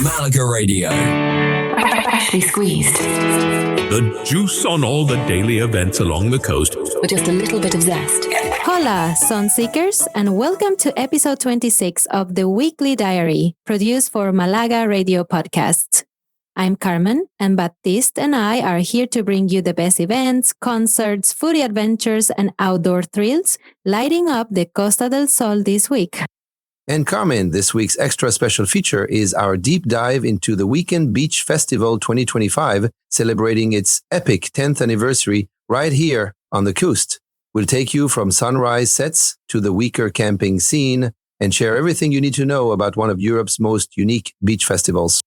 Malaga Radio. Freshly squeezed. The juice on all the daily events along the coast. With just a little bit of zest. Hola, Sunseekers, and welcome to episode 26 of the Weekly Diary, produced for Malaga Radio Podcasts. I'm Carmen, and Baptiste and I are here to bring you the best events, concerts, foodie adventures, and outdoor thrills, lighting up the Costa del Sol this week. And Carmen, this week's extra special feature is our deep dive into the Weekend Beach Festival 2025, celebrating its epic 10th anniversary right here on the coast. We'll take you from sunrise sets to the weeker camping scene and share everything you need to know about one of Europe's most unique beach festivals.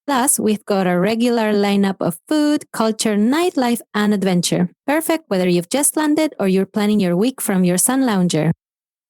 Plus, we've got a regular lineup of food, culture, nightlife, and adventure. Perfect whether you've just landed or you're planning your week from your sun lounger.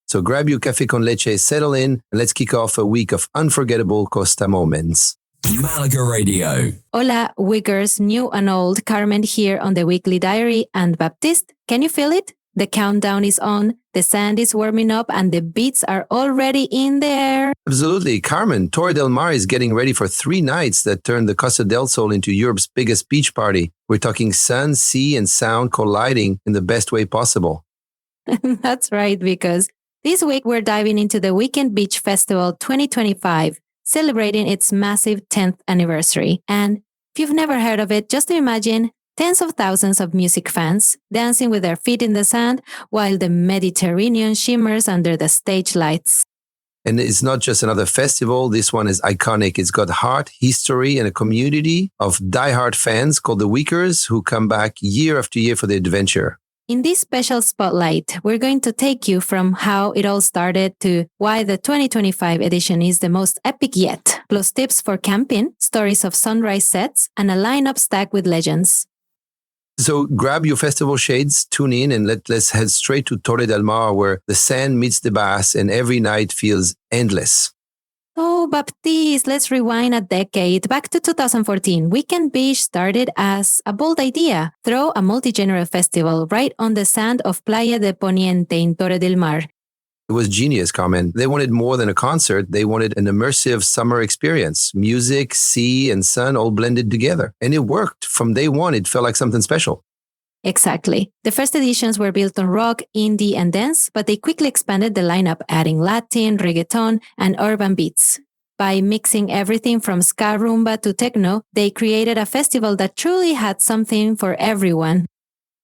So grab your café con leche, settle in, and let's kick off a week of unforgettable Costa moments. Malaga Radio. Hola, Wiggers, new and old. Carmen here on the Weekly Diary. And Baptiste, can you feel it? The countdown is on, the sand is warming up, and the beats are already in the air. Absolutely. Carmen, Torre del Mar is getting ready for 3 nights that turn the Costa del Sol into Europe's biggest beach party. We're talking sun, sea, and sound colliding in the best way possible. That's right, because this week we're diving into the Weekend Beach Festival 2025, celebrating its massive 10th anniversary. And if you've never heard of it, just imagine tens of thousands of music fans dancing with their feet in the sand while the Mediterranean shimmers under the stage lights. And it's not just another festival. This one is iconic. It's got heart, history, and a community of diehard fans called the Weekers who come back year after year for the adventure. In this special spotlight, we're going to take you from how it all started to why the 2025 edition is the most epic yet, plus tips for camping, stories of sunrise sets, and a lineup stacked with legends. So grab your festival shades, tune in, and let's head straight to Torre del Mar, where the sand meets the bass and every night feels endless. Oh, Baptiste, let's rewind a decade. Back to 2014, Weekend Beach started as a bold idea. Throw a multi-genre festival right on the sand of Playa de Poniente in Torre del Mar. It was genius, Carmen. They wanted more than a concert. They wanted an immersive summer experience. Music, sea, and sun all blended together. And it worked. From day one, it felt like something special. Exactly. The first editions were built on rock, indie, and dance, but they quickly expanded the lineup, adding Latin, reggaeton, and urban beats. By mixing everything from ska rumba to techno, they created a festival that truly had something for everyone.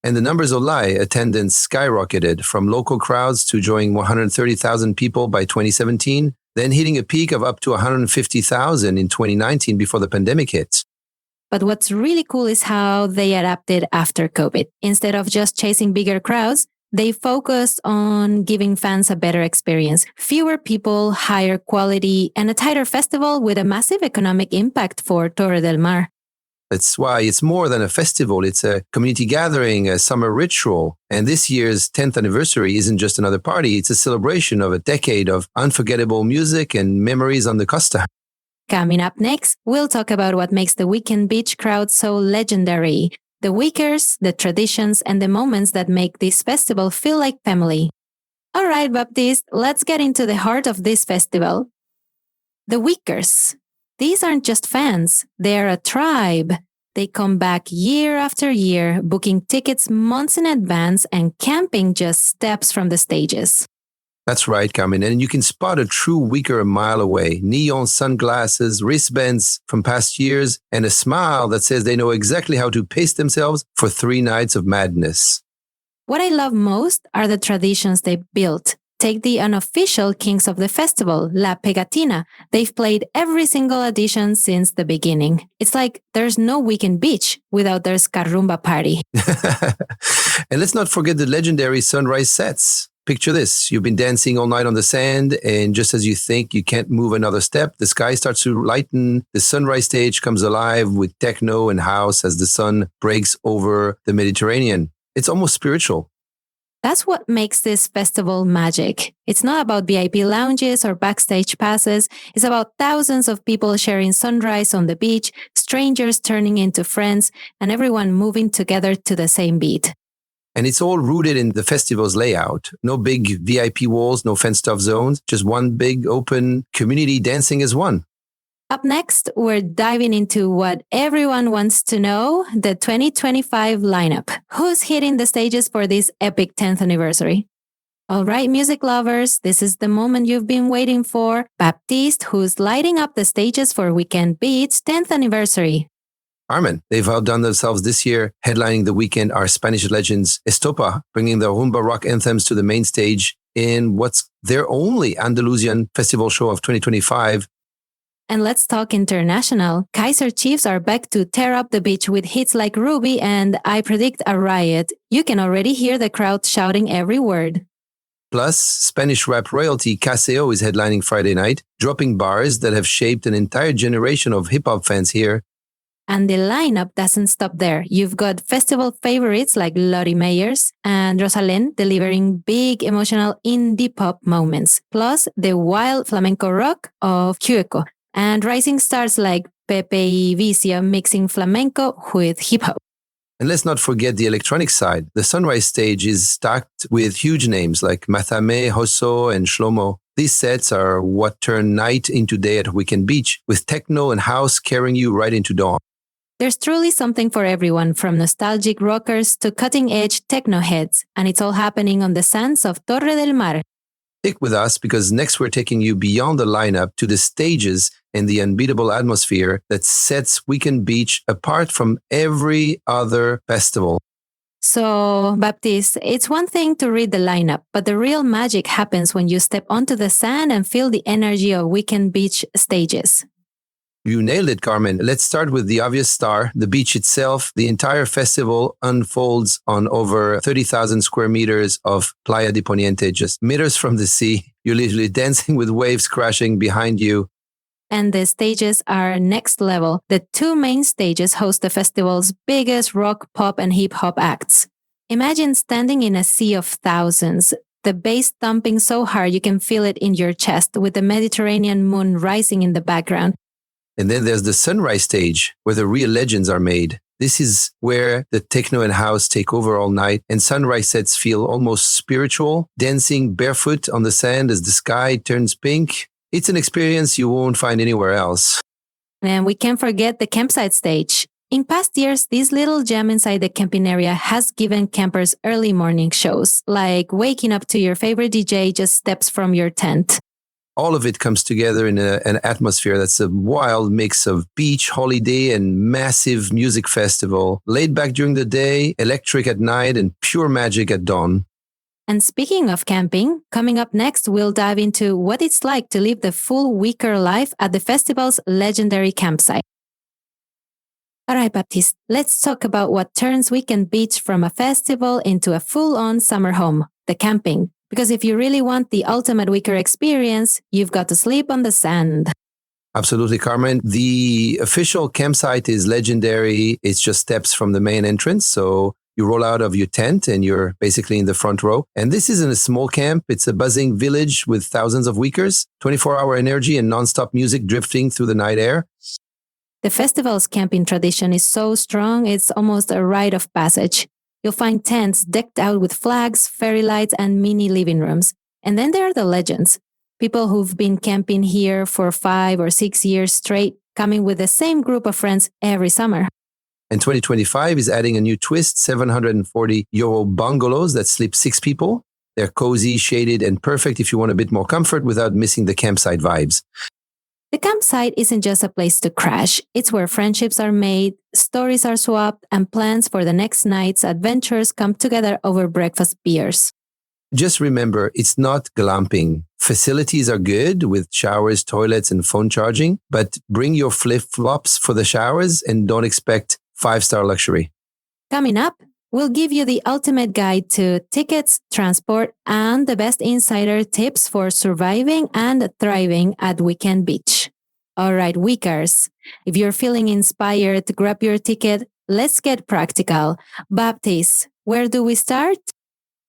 And the numbers don't lie. Attendance skyrocketed from local crowds to joining 130,000 people by 2017, then hitting a peak of up to 150,000 in 2019 before the pandemic hit. But what's really cool is how they adapted after COVID. Instead of just chasing bigger crowds, they focused on giving fans a better experience, fewer people, higher quality, and a tighter festival with a massive economic impact for Torre del Mar. That's why it's more than a festival. It's a community gathering, a summer ritual. And this year's 10th anniversary isn't just another party. It's a celebration of a decade of unforgettable music and memories on the Costa. Coming up next, we'll talk about what makes the Weekend Beach crowd so legendary, the Weekers, the traditions, and the moments that make this festival feel like family. All right, Baptiste, let's get into the heart of this festival. The Weekers. These aren't just fans, they're a tribe. They come back year after year, booking tickets months in advance and camping just steps from the stages. That's right, Carmen. And you can spot a true Weeker a mile away. Neon sunglasses, wristbands from past years, and a smile that says they know exactly how to pace themselves for 3 nights of madness. What I love most are the traditions they built. Take the unofficial kings of the festival, La Pegatina. They've played every single edition since the beginning. It's like there's no Weekend Beach without their Scarrumba party. And let's not forget the legendary sunrise sets. Picture this. You've been dancing all night on the sand, and just as you think you can't move another step, the sky starts to lighten. The sunrise stage comes alive with techno and house as the sun breaks over the Mediterranean. It's almost spiritual. That's what makes this festival magic. It's not about VIP lounges or backstage passes. It's about thousands of people sharing sunrise on the beach, strangers turning into friends, and everyone moving together to the same beat. And it's all rooted in the festival's layout. No big VIP walls, no fenced-off zones, just one big open community dancing as one. Up next, we're diving into what everyone wants to know, the 2025 lineup. Who's hitting the stages for this epic 10th anniversary? All right, music lovers, this is the moment you've been waiting for. Baptiste, who's lighting up the stages for Weekend Beat's 10th anniversary. Carmen, they've outdone themselves this year. Headlining the weekend are Spanish legends Estopa, bringing their rumba rock anthems to the main stage in what's their only Andalusian festival show of 2025. And let's talk international. Kaiser Chiefs are back to tear up the beach with hits like Ruby and I Predict a Riot. You can already hear the crowd shouting every word. Plus, Spanish rap royalty Kase.O is headlining Friday night, dropping bars that have shaped an entire generation of hip-hop fans here. And the lineup doesn't stop there. You've got festival favorites like Lottie Meyers and Rosalén delivering big emotional indie pop moments, plus the wild flamenco rock of Kaiser and rising stars like Pepe y Vicio mixing flamenco with hip-hop. And let's not forget the electronic side. The Sunrise stage is stacked with huge names like Mathame, Hosso, and Shlomo. These sets are what turn night into day at Weekend Beach, with techno and house carrying you right into dawn. There's truly something for everyone, from nostalgic rockers to cutting-edge techno heads, and it's all happening on the sands of Torre del Mar. Stick with us because next we're taking you beyond the lineup to the stages and the unbeatable atmosphere that sets Weekend Beach apart from every other festival. So, Baptiste, it's one thing to read the lineup, but the real magic happens when you step onto the sand and feel the energy of Weekend Beach stages. You nailed it, Carmen. Let's start with the obvious star, the beach itself. The entire festival unfolds on over 30,000 square meters of Playa de Poniente, just meters from the sea. You're literally dancing with waves crashing behind you. And the stages are next level. The two main stages host the festival's biggest rock, pop, and hip-hop acts. Imagine standing in a sea of thousands, the bass thumping so hard you can feel it in your chest with the Mediterranean moon rising in the background. And then there's the Sunrise stage, where the real legends are made. This is where the techno and house take over all night, and sunrise sets feel almost spiritual, dancing barefoot on the sand as the sky turns pink. It's an experience you won't find anywhere else. And we can't forget the campsite stage. In past years, this little gem inside the camping area has given campers early morning shows, like waking up to your favorite DJ just steps from your tent. All of it comes together in an atmosphere that's a wild mix of beach, holiday, and massive music festival. Laid back during the day, electric at night, and pure magic at dawn. And speaking of camping, coming up next, we'll dive into what it's like to live the full weeker life at the festival's legendary campsite. All right, Baptiste, let's talk about what turns Weekend Beach from a festival into a full-on summer home, the camping. Because if you really want the ultimate weeker experience, you've got to sleep on the sand. Absolutely, Carmen. The official campsite is legendary. It's just steps from the main entrance. So you roll out of your tent and you're basically in the front row. And this isn't a small camp. It's a buzzing village with thousands of weekers, 24-hour energy and nonstop music drifting through the night air. The festival's camping tradition is so strong, it's almost a rite of passage. You'll find tents decked out with flags, fairy lights, and mini living rooms. And then there are the legends. People who've been camping here for 5 or 6 years straight, coming with the same group of friends every summer. And 2025 is adding a new twist, 740 euro bungalows that sleep 6 people. They're cozy, shaded, and perfect if you want a bit more comfort without missing the campsite vibes. The campsite isn't just a place to crash. It's where friendships are made, stories are swapped, and plans for the next night's adventures come together over breakfast beers. Just remember, it's not glamping. Facilities are good with showers, toilets, and phone charging, but bring your flip-flops for the showers and don't expect 5-star luxury. Coming up, we'll give you the ultimate guide to tickets, transport, and the best insider tips for surviving and thriving at Weekend Beach. All right, weekers, if you're feeling inspired to grab your ticket, let's get practical. Baptiste, where do we start?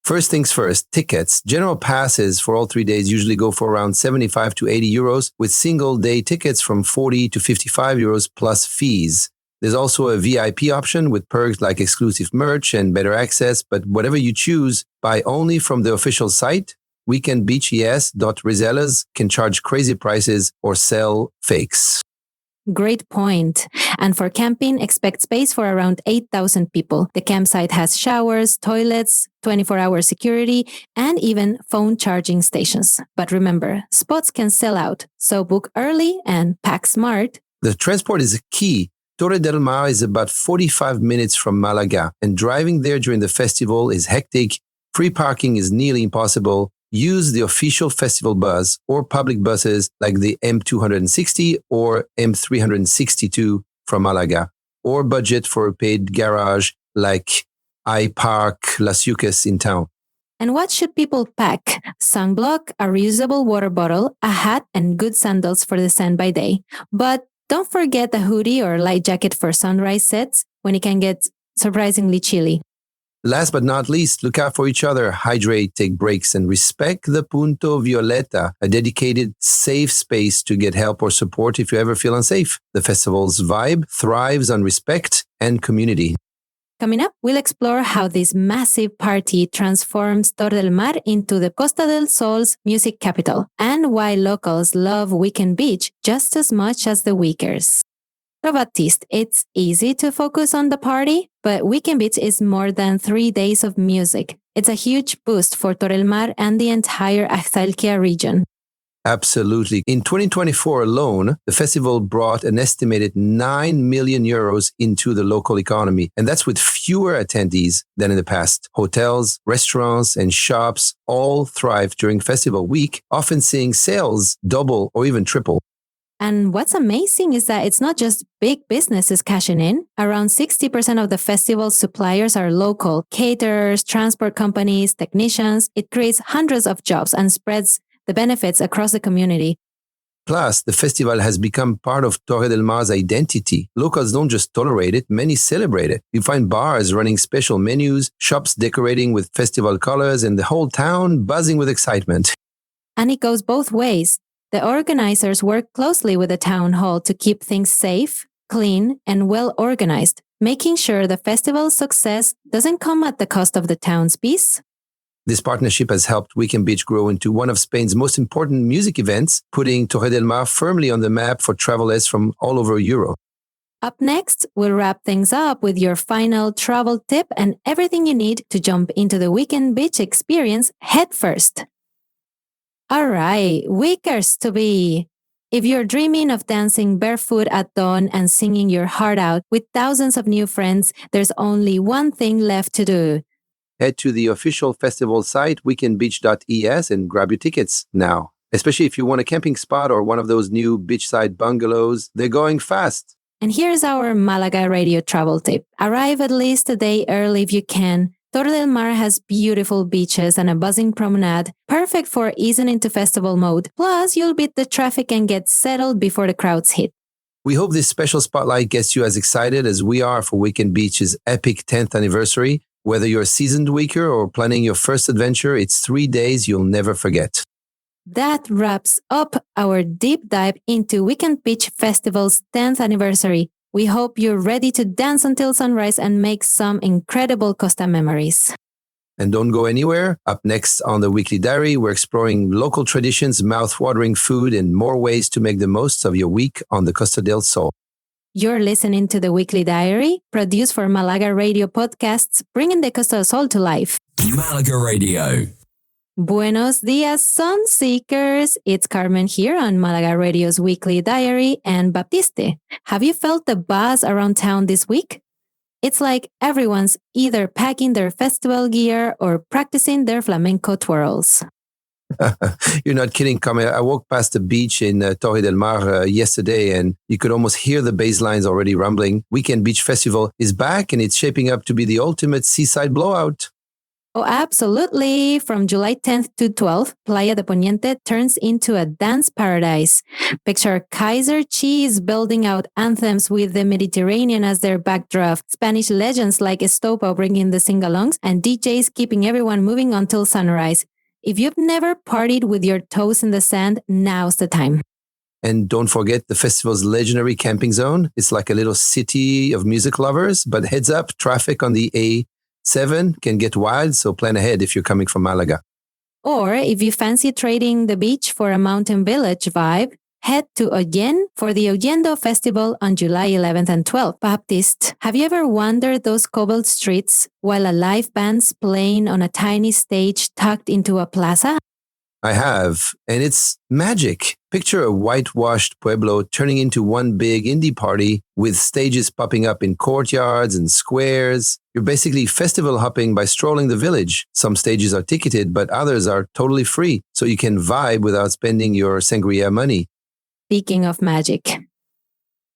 First things first, tickets. General passes for all 3 days usually go for around 75 to 80 euros, with single day tickets from 40 to 55 euros plus fees. There's also a VIP option with perks like exclusive merch and better access, but whatever you choose, buy only from the official site. Weekendbeaches.resellers can charge crazy prices or sell fakes. Great point. And for camping, expect space for around 8,000 people. The campsite has showers, toilets, 24-hour security, and even phone charging stations. But remember, spots can sell out, so book early and pack smart. The transport is key. Torre del Mar is about 45 minutes from Malaga, and driving there during the festival is hectic. Free parking is nearly impossible. Use the official festival bus or public buses like the M260 or M362 from Malaga, or budget for a paid garage like iPark Las Yucas in town. And what should people pack? Sunblock, a reusable water bottle, a hat, and good sandals for the sand by day. But don't forget a hoodie or light jacket for sunrise sets when it can get surprisingly chilly. Last but not least, look out for each other, hydrate, take breaks, and respect the Punto Violeta, a dedicated, safe space to get help or support if you ever feel unsafe. The festival's vibe thrives on respect and community. Coming up, we'll explore how this massive party transforms Torre del Mar into the Costa del Sol's music capital, and why locals love Weekend Beach just as much as the Weekers. So Baptiste, it's easy to focus on the party, but Weekend Beach is more than 3 days of music. It's a huge boost for Torre del Mar and the entire Antequera region. Absolutely. In 2024 alone, the festival brought an estimated 9 million euros into the local economy. And that's with fewer attendees than in the past. Hotels, restaurants, and shops all thrive during festival week, often seeing sales double or even triple. And what's amazing is that it's not just big businesses cashing in. Around 60% of the festival's suppliers are local: caterers, transport companies, technicians. It creates hundreds of jobs and spreads the benefits across the community. Plus, the festival has become part of Torre del Mar's identity. Locals don't just tolerate it, many celebrate it. You find bars running special menus, shops decorating with festival colors, and the whole town buzzing with excitement. And it goes both ways. The organizers work closely with the town hall to keep things safe, clean, and well organized, making sure the festival's success doesn't come at the cost of the town's peace. This partnership has helped Weekend Beach grow into one of Spain's most important music events, putting Torre del Mar firmly on the map for travelers from all over Europe. Up next, we'll wrap things up with your final travel tip and everything you need to jump into the Weekend Beach experience head first. All right, Weekers to be. If you're dreaming of dancing barefoot at dawn and singing your heart out with thousands of new friends, there's only one thing left to do. Head to the official festival site, weekendbeach.es, and grab your tickets now. Especially if you want a camping spot or one of those new beachside bungalows, they're going fast. And here's our Malaga radio travel tip. Arrive at least a day early if you can. Torre del Mar has beautiful beaches and a buzzing promenade, perfect for easing into festival mode. Plus, you'll beat the traffic and get settled before the crowds hit. We hope this special spotlight gets you as excited as we are for Weekend Beach's epic 10th anniversary. Whether you're a seasoned weeker or planning your first adventure, it's 3 days you'll never forget. That wraps up our deep dive into Weekend Beach Festival's 10th anniversary. We hope you're ready to dance until sunrise and make some incredible Costa memories. And don't go anywhere. Up next on the Weekly Diary, we're exploring local traditions, mouth-watering food, and more ways to make the most of your week on the Costa del Sol. You're listening to the Weekly Diary, produced for Malaga Radio Podcasts, bringing the Costa del Sol to life. Malaga Radio. Buenos dias, sun seekers. It's Carmen here on Malaga Radio's Weekly Diary and Baptiste. Have you felt the buzz around town this week? It's like everyone's either packing their festival gear or practicing their flamenco twirls. You're not kidding, Carmen. I walked past the beach in Torre del Mar yesterday, and you could almost hear the bass lines already rumbling. Weekend Beach Festival is back, and it's shaping up to be the ultimate seaside blowout. Oh, absolutely. From July 10th to 12th, Playa de Poniente turns into a dance paradise. Picture Kaiser Chiefs building out anthems with the Mediterranean as their backdrop, Spanish legends like Estopa bringing the sing-alongs, and DJs keeping everyone moving until sunrise. If you've never partied with your toes in the sand, now's the time. And don't forget the festival's legendary camping zone. It's like a little city of music lovers, but heads up, traffic on the A7 can get wild, so plan ahead if you're coming from Malaga. Or if you fancy trading the beach for a mountain village vibe, head to Oyen for the Oyendo Festival on July 11th and 12th. Baptiste, have you ever wandered those cobbled streets while a live band's playing on a tiny stage tucked into a plaza? I have, and it's magic. Picture a whitewashed pueblo turning into one big indie party with stages popping up in courtyards and squares. You're basically festival hopping by strolling the village. Some stages are ticketed, but others are totally free, so you can vibe without spending your sangria money. Speaking of magic,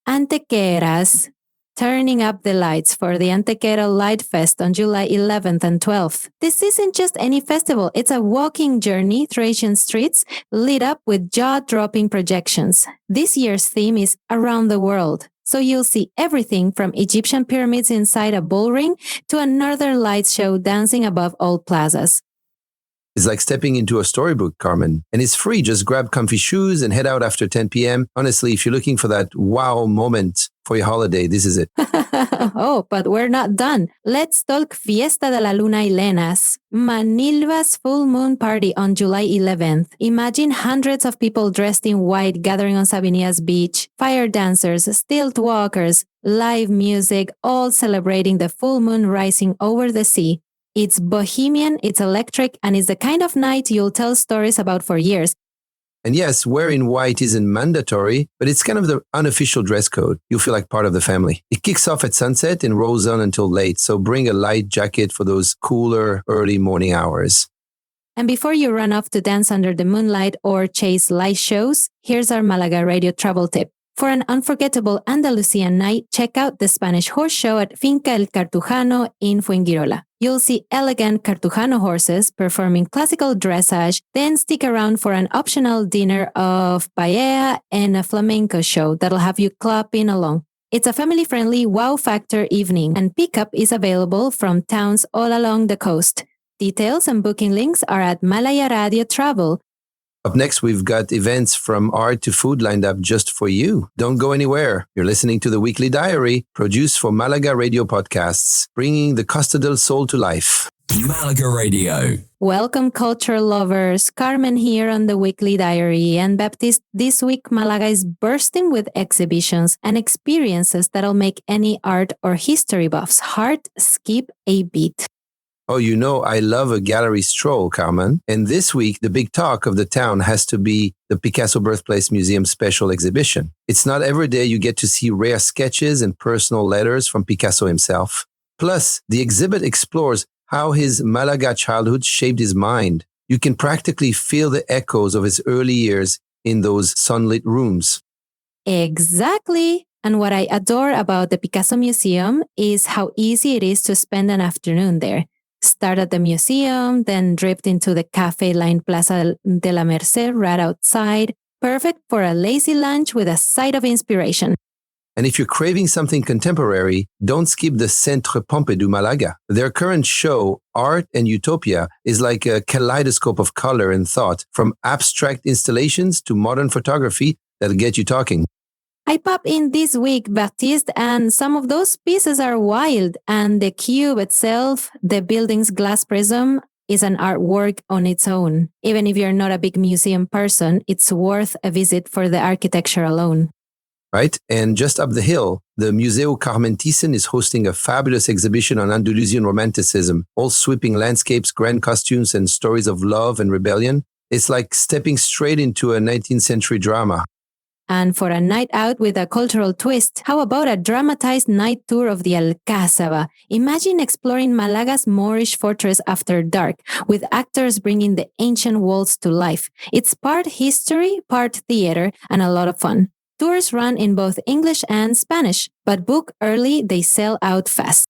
Antequera's turning up the lights for the Antequera Light Fest on July 11th and 12th. This isn't just any festival, it's a walking journey through Asian streets lit up with jaw-dropping projections. This year's theme is Around the World, so you'll see everything from Egyptian pyramids inside a bull ring to a northern lights show dancing above old plazas. It's like stepping into a storybook, Carmen. And it's free. Just grab comfy shoes and head out after 10 p.m. Honestly, if you're looking for that wow moment for your holiday, this is it. Oh, but we're not done. Let's talk Fiesta de la Luna y Lenas, Manilva's full moon party on July 11th. Imagine hundreds of people dressed in white gathering on Sabinia's beach, fire dancers, stilt walkers, live music, all celebrating the full moon rising over the sea. It's bohemian, it's electric, and it's the kind of night you'll tell stories about for years. And yes, wearing white isn't mandatory, but it's kind of the unofficial dress code. You'll feel like part of the family. It kicks off at sunset and rolls on until late, so bring a light jacket for those cooler early morning hours. And before you run off to dance under the moonlight or chase light shows, here's our Malaga radio travel tip. For an unforgettable Andalusian night, check out the Spanish horse show at Finca El Cartujano in Fuengirola. You'll see elegant Cartujano horses performing classical dressage, then stick around for an optional dinner of paella and a flamenco show that'll have you clapping along. It's a family-friendly wow factor evening, and pickup is available from towns all along the coast. Details and booking links are at Malaya Radio Travel. Up next, we've got events from art to food lined up just for you. Don't go anywhere. You're listening to the Weekly Diary, produced for Malaga Radio Podcasts, bringing the Costa del Sol to life. Malaga Radio. Welcome, culture lovers. Carmen here on the Weekly Diary. And Baptiste, this week Malaga is bursting with exhibitions and experiences that'll make any art or history buff's heart skip a beat. Oh, you know, I love a gallery stroll, Carmen. And this week, the big talk of the town has to be the Picasso Birthplace Museum special exhibition. It's not every day you get to see rare sketches and personal letters from Picasso himself. Plus, the exhibit explores how his Malaga childhood shaped his mind. You can practically feel the echoes of his early years in those sunlit rooms. Exactly. And what I adore about the Picasso Museum is how easy it is to spend an afternoon there. Start at the museum, then drift into the cafe-lined Plaza de la Merced right outside. Perfect for a lazy lunch with a side of inspiration. And if you're craving something contemporary, don't skip the Centre Pompidou Malaga. Their current show, Art and Utopia, is like a kaleidoscope of color and thought, from abstract installations to modern photography that'll get you talking. I pop in this week, Baptiste, and some of those pieces are wild. And the cube itself, the building's glass prism, is an artwork on its own. Even if you're not a big museum person, it's worth a visit for the architecture alone. Right? And just up the hill, the Museo Carmen Thyssen is hosting a fabulous exhibition on Andalusian romanticism, all sweeping landscapes, grand costumes, and stories of love and rebellion. It's like stepping straight into a 19th century drama. And for a night out with a cultural twist, how about a dramatized night tour of the Alcázaba? Imagine exploring Malaga's Moorish fortress after dark, with actors bringing the ancient walls to life. It's part history, part theater, and a lot of fun. Tours run in both English and Spanish, but book early, they sell out fast.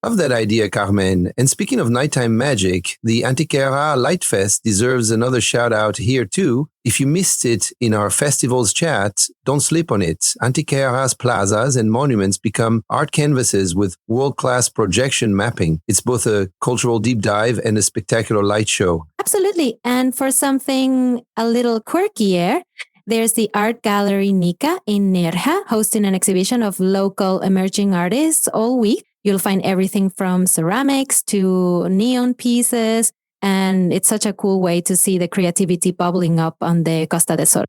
Love that idea, Carmen. And speaking of nighttime magic, the Antequera Light Fest deserves another shout out here too. If you missed it in our festival's chat, don't sleep on it. Antequera's plazas and monuments become art canvases with world-class projection mapping. It's both a cultural deep dive and a spectacular light show. Absolutely. And for something a little quirkier, there's the art gallery Nika in Nerja, hosting an exhibition of local emerging artists all week. You'll find everything from ceramics to neon pieces, and it's such a cool way to see the creativity bubbling up on the Costa del Sol.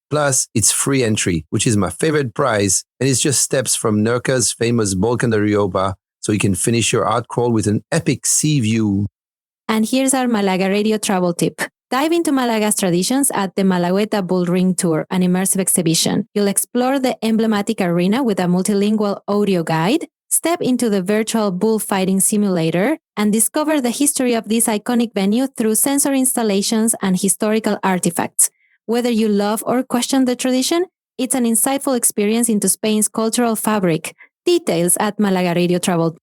Plus, it's free entry, which is my favorite prize, and it's just steps from Nerca's famous Volcan de Rioba, so you can finish your art crawl with an epic sea view. And here's our Malaga radio travel tip. Dive into Malaga's traditions at the Malagueta Bull Ring Tour, an immersive exhibition. You'll explore the emblematic arena with a multilingual audio guide, step into the virtual bullfighting simulator, and discover the history of this iconic venue through sensory installations and historical artifacts. Whether you love or question the tradition, it's an insightful experience into Spain's cultural fabric. Details at Malaga Radio Travel.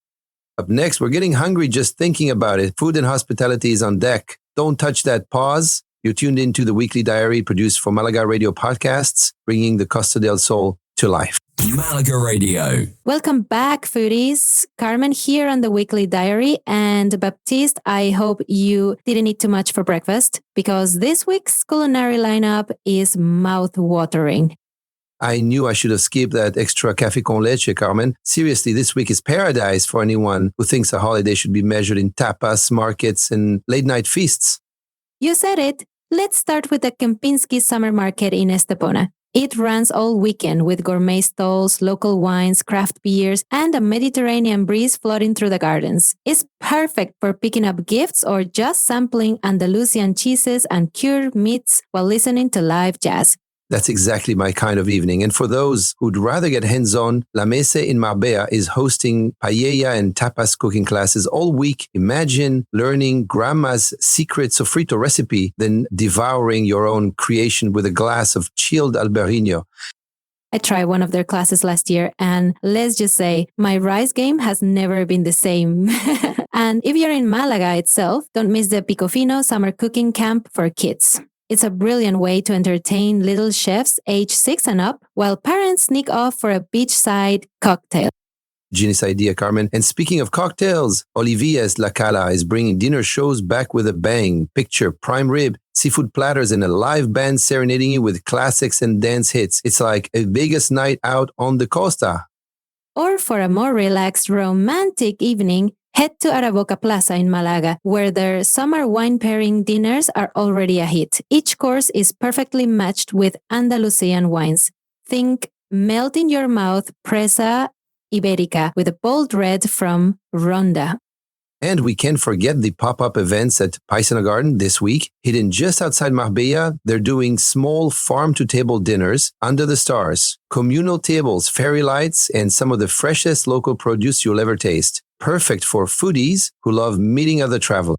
Up next, we're getting hungry just thinking about it. Food and hospitality is on deck. Don't touch that pause. You're tuned into the weekly diary produced for Malaga Radio Podcasts, bringing the Costa del Sol to life. Malaga Radio. Welcome back, foodies. Carmen here on the weekly diary. And Baptiste, I hope you didn't eat too much for breakfast because this week's culinary lineup is mouth-watering. I knew I should have skipped that extra café con leche, Carmen. Seriously, this week is paradise for anyone who thinks a holiday should be measured in tapas, markets, and late-night feasts. You said it. Let's start with the Kempinski Summer Market in Estepona. It runs all weekend with gourmet stalls, local wines, craft beers, and a Mediterranean breeze floating through the gardens. It's perfect for picking up gifts or just sampling Andalusian cheeses and cured meats while listening to live jazz. That's exactly my kind of evening. And for those who'd rather get hands-on, La Mesa in Marbella is hosting paella and tapas cooking classes all week. Imagine learning grandma's secret sofrito recipe, then devouring your own creation with a glass of chilled Albarino. I tried one of their classes last year, and let's just say my rice game has never been the same. And if you're in Malaga itself, don't miss the Picofino Summer Cooking Camp for kids. It's a brilliant way to entertain little chefs age 6 and up, while parents sneak off for a beachside cocktail. Genius idea, Carmen. And speaking of cocktails, Olivier's La Cala is bringing dinner shows back with a bang. Picture prime rib, seafood platters, and a live band serenading you with classics and dance hits. It's like a Vegas night out on the Costa. Or for a more relaxed, romantic evening, head to Araboca Plaza in Malaga, where their summer wine pairing dinners are already a hit. Each course is perfectly matched with Andalusian wines. Think melt in your mouth Presa Iberica with a bold red from Ronda. And we can't forget the pop-up events at Paisano Garden this week. Hidden just outside Marbella, they're doing small farm-to-table dinners under the stars, communal tables, fairy lights, and some of the freshest local produce you'll ever taste. Perfect for foodies who love meeting other travelers.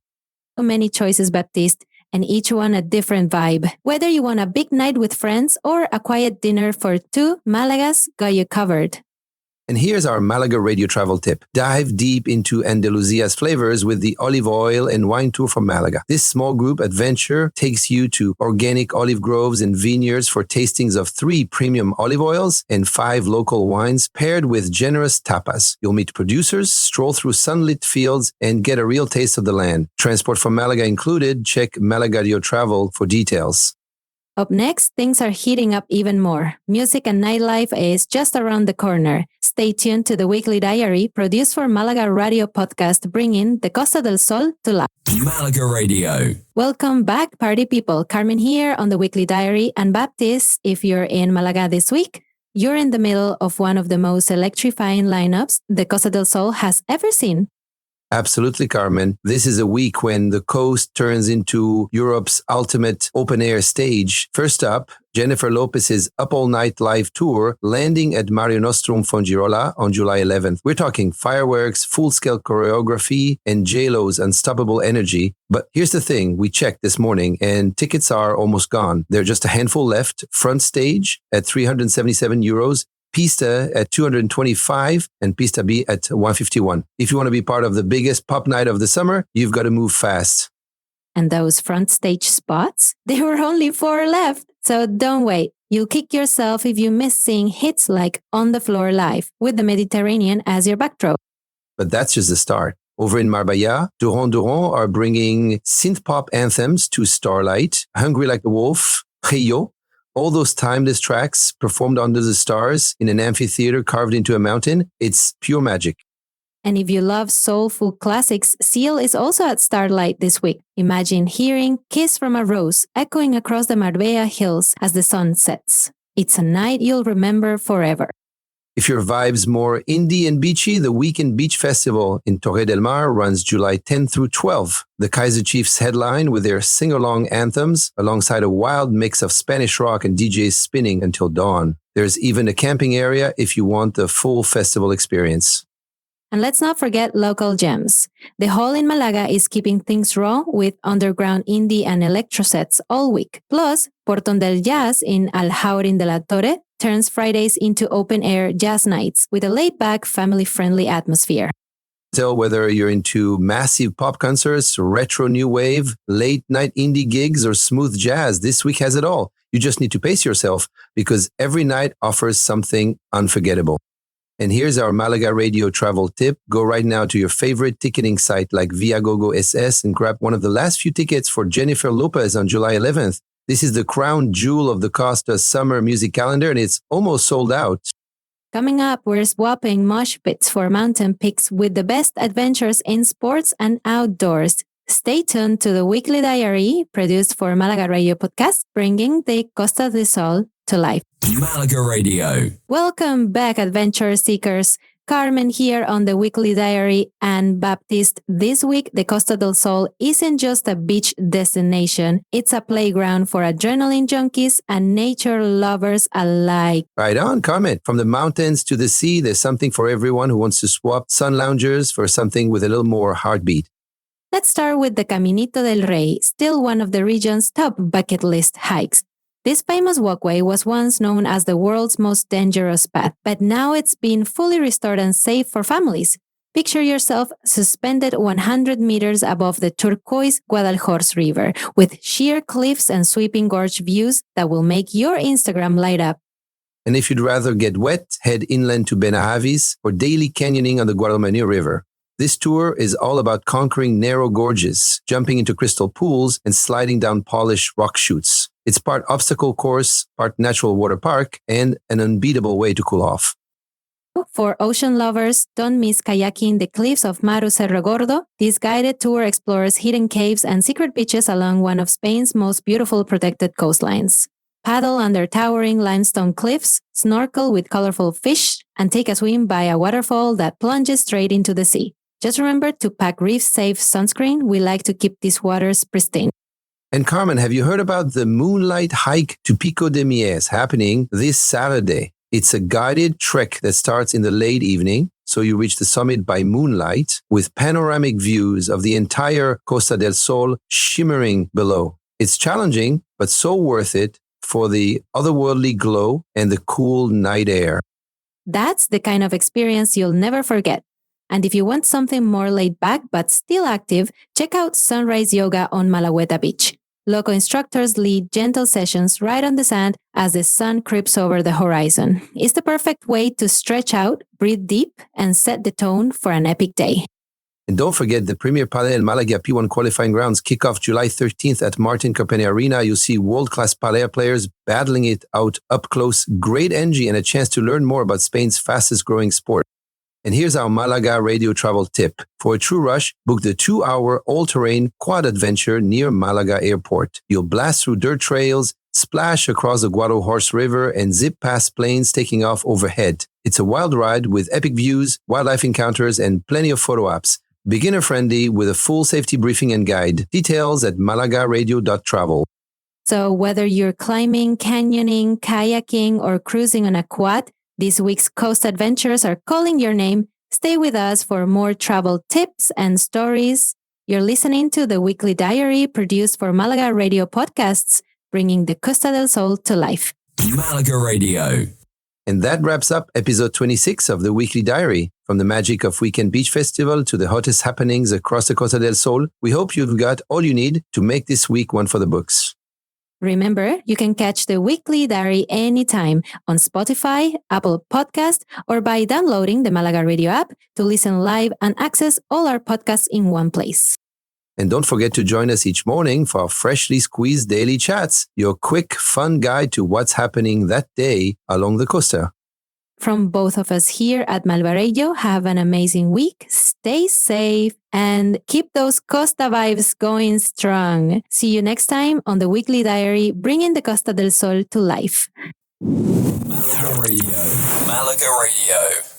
So many choices, Baptiste, and each one a different vibe. Whether you want a big night with friends or a quiet dinner for two, Malaga's got you covered. And here's our Malaga radio travel tip. Dive deep into Andalusia's flavors with the olive oil and wine tour from Malaga. This small group adventure takes you to organic olive groves and vineyards for tastings of 3 premium olive oils and 5 local wines paired with generous tapas. You'll meet producers, stroll through sunlit fields, and get a real taste of the land. Transport from Malaga included. Check Malaga Radio Travel for details. Up next, things are heating up even more. Music and nightlife is just around the corner. Stay tuned to the Weekly Diary, produced for Malaga Radio Podcast, bringing the Costa del Sol to life. Malaga Radio. Welcome back, party people. Carmen here on the Weekly Diary, and Baptiste, if you're in Malaga this week, you're in the middle of one of the most electrifying lineups the Costa del Sol has ever seen. Absolutely, Carmen. This is a week when the coast turns into Europe's ultimate open-air stage. First up, Jennifer Lopez's Up All Night live tour, landing at Mare Nostrum Fongirola on July 11th. We're talking fireworks, full-scale choreography, and J-Lo's unstoppable energy. But here's the thing, we checked this morning, and tickets are almost gone. There are just a handful left. Front stage at €377, Pista at 225 and Pista B at 151. If you want to be part of the biggest pop night of the summer, you've got to move fast. And those front stage spots, there were only 4 left. So don't wait. You'll kick yourself if you miss seeing hits like On the Floor Live with the Mediterranean as your backdrop. But that's just the start. Over in Marbella, Duran Duran are bringing synth-pop anthems to Starlight, Hungry Like a Wolf, Kase.O, all those timeless tracks performed under the stars in an amphitheater carved into a mountain. It's pure magic. And if you love soulful classics, Seal is also at Starlight this week. Imagine hearing Kiss from a Rose echoing across the Marbella hills as the sun sets. It's a night you'll remember forever. If your vibe's more indie and beachy, the Weekend Beach Festival in Torre del Mar runs July 10 through 12. The Kaiser Chiefs headline with their sing-along anthems alongside a wild mix of Spanish rock and DJs spinning until dawn. There's even a camping area if you want the full festival experience. And let's not forget local gems. The Hall in Malaga is keeping things raw with underground indie and electro sets all week. Plus, Portón del Jazz in Al Jaurín de la Torre turns Fridays into open-air jazz nights with a laid-back, family-friendly atmosphere. Tell whether you're into massive pop concerts, retro new wave, late-night indie gigs, or smooth jazz, this week has it all. You just need to pace yourself because every night offers something unforgettable. And here's our Malaga radio travel tip. Go right now to your favorite ticketing site like Viagogo SS and grab one of the last few tickets for Jennifer Lopez on July 11th. This is the crown jewel of the Costa summer music calendar and it's almost sold out. Coming up, we're swapping mosh pits for mountain peaks with the best adventures in sports and outdoors. Stay tuned to the weekly diary produced for Malaga Radio Podcast, bringing the Costa del Sol to life. Malaga Radio. Welcome back, adventure seekers. Carmen here on the weekly diary and Baptiste. This week, the Costa del Sol isn't just a beach destination. It's a playground for adrenaline junkies and nature lovers alike. Right on, Carmen. From the mountains to the sea, there's something for everyone who wants to swap sun loungers for something with a little more heartbeat. Let's start with the Caminito del Rey, still one of the region's top bucket list hikes. This famous walkway was once known as the world's most dangerous path, but now it's been fully restored and safe for families. Picture yourself suspended 100 meters above the turquoise Guadalhorce River, with sheer cliffs and sweeping gorge views that will make your Instagram light up. And if you'd rather get wet, head inland to Benahavis for daily canyoning on the Guadalmanir River. This tour is all about conquering narrow gorges, jumping into crystal pools, and sliding down polished rock chutes. It's part obstacle course, part natural water park, and an unbeatable way to cool off. For ocean lovers, don't miss kayaking the cliffs of Maru Cerro Gordo. This guided tour explores hidden caves and secret beaches along one of Spain's most beautiful protected coastlines. Paddle under towering limestone cliffs, snorkel with colorful fish, and take a swim by a waterfall that plunges straight into the sea. Just remember to pack reef-safe sunscreen. We like to keep these waters pristine. And Carmen, have you heard about the moonlight hike to Pico de Mies happening this Saturday? It's a guided trek that starts in the late evening, so you reach the summit by moonlight with panoramic views of the entire Costa del Sol shimmering below. It's challenging, but so worth it for the otherworldly glow and the cool night air. That's the kind of experience you'll never forget. And if you want something more laid back but still active, check out Sunrise Yoga on Malagueta Beach. Local instructors lead gentle sessions right on the sand as the sun creeps over the horizon. It's the perfect way to stretch out, breathe deep, and set the tone for an epic day. And don't forget the Premier Palais Malaga P1 qualifying rounds kick off July 13th at Martin Carpene Arena. You'll see world-class Palais players battling it out up close, great energy, and a chance to learn more about Spain's fastest-growing sport. And here's our Malaga radio travel tip. For a true rush, book the 2-hour all-terrain quad adventure near Malaga Airport. You'll blast through dirt trails, splash across the Guadalhorce River, and zip past planes taking off overhead. It's a wild ride with epic views, wildlife encounters, and plenty of photo apps. Beginner-friendly with a full safety briefing and guide. Details at malagaradio.travel. So whether you're climbing, canyoning, kayaking, or cruising on a quad, this week's Coast Adventures are calling your name. Stay with us for more travel tips and stories. You're listening to the Weekly Diary produced for Malaga Radio Podcasts, bringing the Costa del Sol to life. Malaga Radio. And that wraps up episode 26 of the Weekly Diary. From the magic of Weekend Beach Festival to the hottest happenings across the Costa del Sol, we hope you've got all you need to make this week one for the books. Remember, you can catch the Weekly Diary anytime on Spotify, Apple Podcast, or by downloading the Malaga Radio app to listen live and access all our podcasts in one place. And don't forget to join us each morning for our freshly squeezed daily chats, your quick, fun guide to what's happening that day along the costa. From both of us here at Malva Radio, have an amazing week, stay safe, and keep those Costa vibes going strong. See you next time on the Weekly Diary, bringing the Costa del Sol to life. Malaga Radio. Malaga Radio.